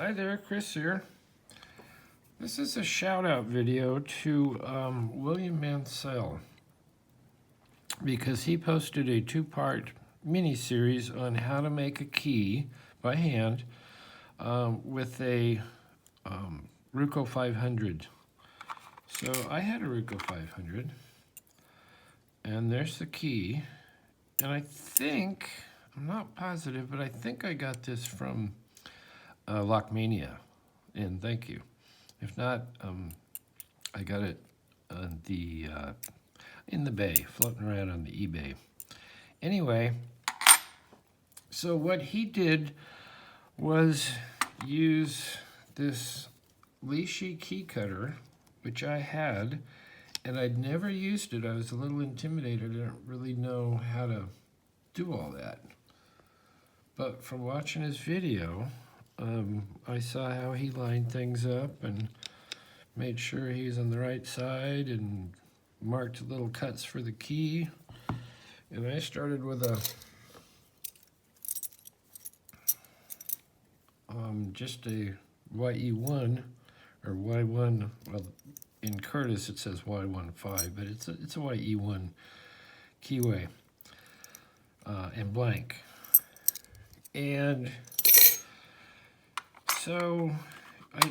Hi there, Chris here. This is a shout out video to William Mancel because he posted a two-part mini-series on how to make a key by hand with a Ruko 500. So I had a Ruko 500 and there's the key, and I think, I'm not positive, but I think I got this from Lockmania, and thank you. If not, I got it on the in the bay, floating around on the eBay. Anyway, so what he did was use this Lishi key cutter, which I had, and I'd never used it. I was a little intimidated. I didn't really know how to do all that. But from watching his video, I saw how he lined things up and made sure he was on the right side and marked little cuts for the key. And I started with a just a YE1 or Y1. Well, in Curtis it says Y15, but it's a YE1 keyway and blank. And so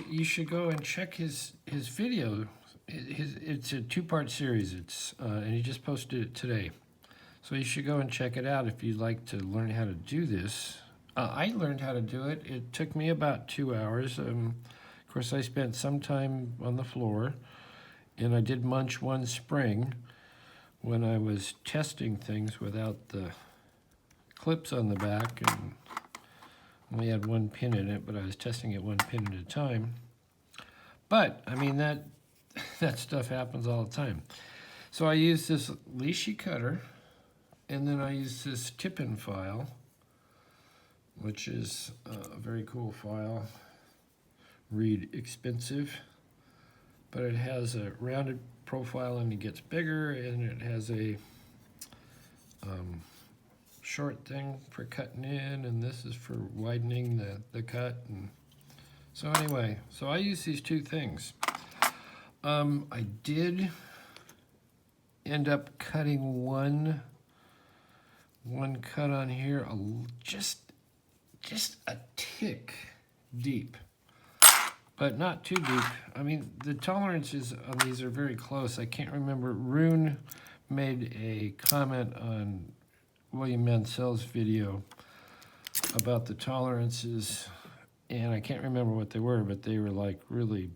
you should go and check his video. It's a two-part series. And he just posted it today. So you should go and check it out if you'd like to learn how to do this. I learned how to do it. It took me about 2 hours. Of course, I spent some time on the floor, and I did munch one spring when I was testing things without the clips on the back, and only had one pin in it, but I was testing it one pin at a time. But, I mean, that stuff happens all the time. So I used this Lishi cutter, and then I used this tip-in file, which is a very cool file. Read expensive, but it has a rounded profile and it gets bigger, and it has a short thing for cutting in, and this is for widening the cut. And so anyway, so I use these two things. I did end up cutting one cut on here, just a tick deep, but not too deep. I mean, the tolerances on these are very close. I can't remember. Rune made a comment on William Mancel's video about the tolerances, and I can't remember what they were, but they were like really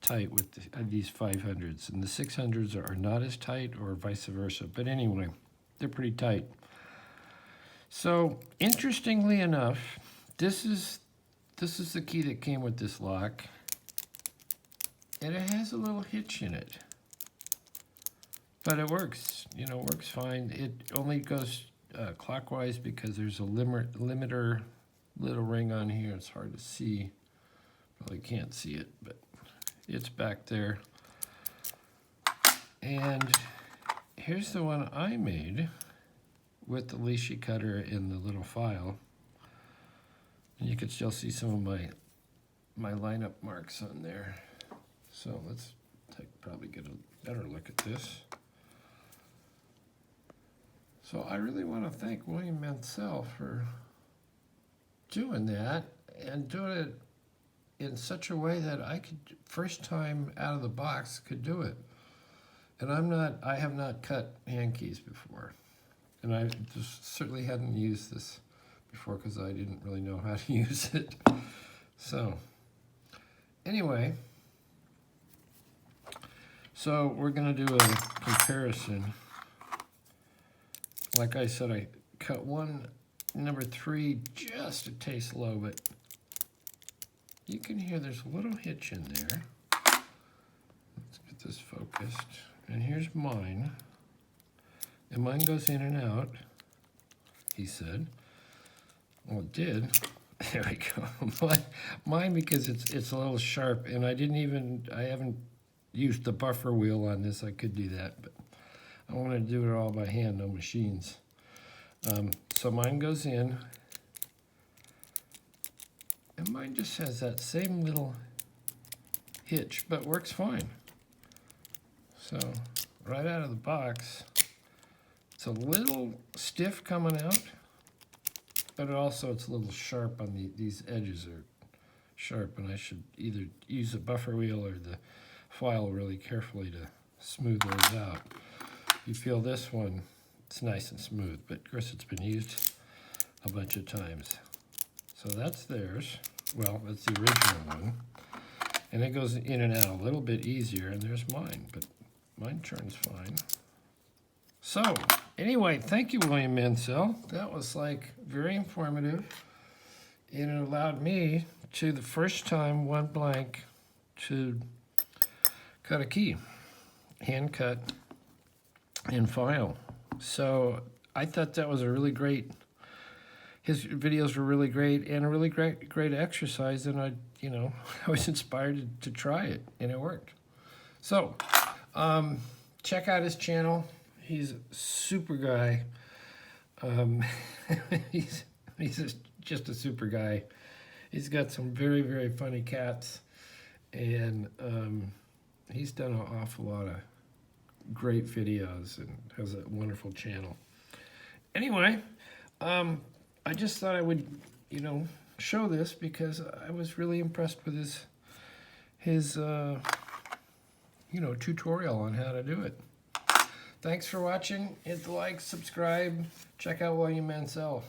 tight with these 500s, and the 600s are not as tight, or vice versa. But anyway, they're pretty tight. So interestingly enough, this is the key that came with this lock, and it has a little hitch in it, but it works. You know, works fine. It only goes clockwise because there's a limiter little ring on here. It's hard to see. Probably can't see it, but it's back there. And here's the one I made with the Lishi cutter in the little file. And you can still see some of my lineup marks on there. So let's probably get a better look at this. So I really want to thank William Mancel for doing that, and doing it in such a way that I could, first time out of the box, could do it. And I have not cut hand keys before. And I just certainly hadn't used this before because I didn't really know how to use it. So anyway, so we're going to do a comparison. Like I said, I cut one number 3 just a taste low, but you can hear there's a little hitch in there. Let's get this focused. And here's mine. And mine goes in and out, he said. Well, it did. There we go. Mine, because it's a little sharp, and I haven't used the buffer wheel on this. I could do that, but I want to do it all by hand, no machines. So mine goes in, And mine just has that same little hitch, but works fine. So right out of the box, it's a little stiff coming out, but it's a little sharp on these edges are sharp, and I should either use a buffer wheel or the file really carefully to smooth those out. You feel this one, it's nice and smooth, but of course it's been used a bunch of times. So that's theirs. Well, that's the original one. And it goes in and out a little bit easier, and there's mine, but mine turns fine. So, anyway, thank you, William Mancel. That was like very informative, and it allowed me to, the first time, one blank, to cut a key, hand cut and file. So I thought that was a really great, his videos were really great and a really great exercise, and I was inspired to try it, and it worked. So check out his channel. He's a super guy. He's just a super guy. He's got some very, very funny cats, and he's done an awful lot of great videos and has a wonderful channel. Anyway, I just thought I would, show this because I was really impressed with his tutorial on how to do it. Thanks for watching. Hit the like, subscribe, check out William Mancel.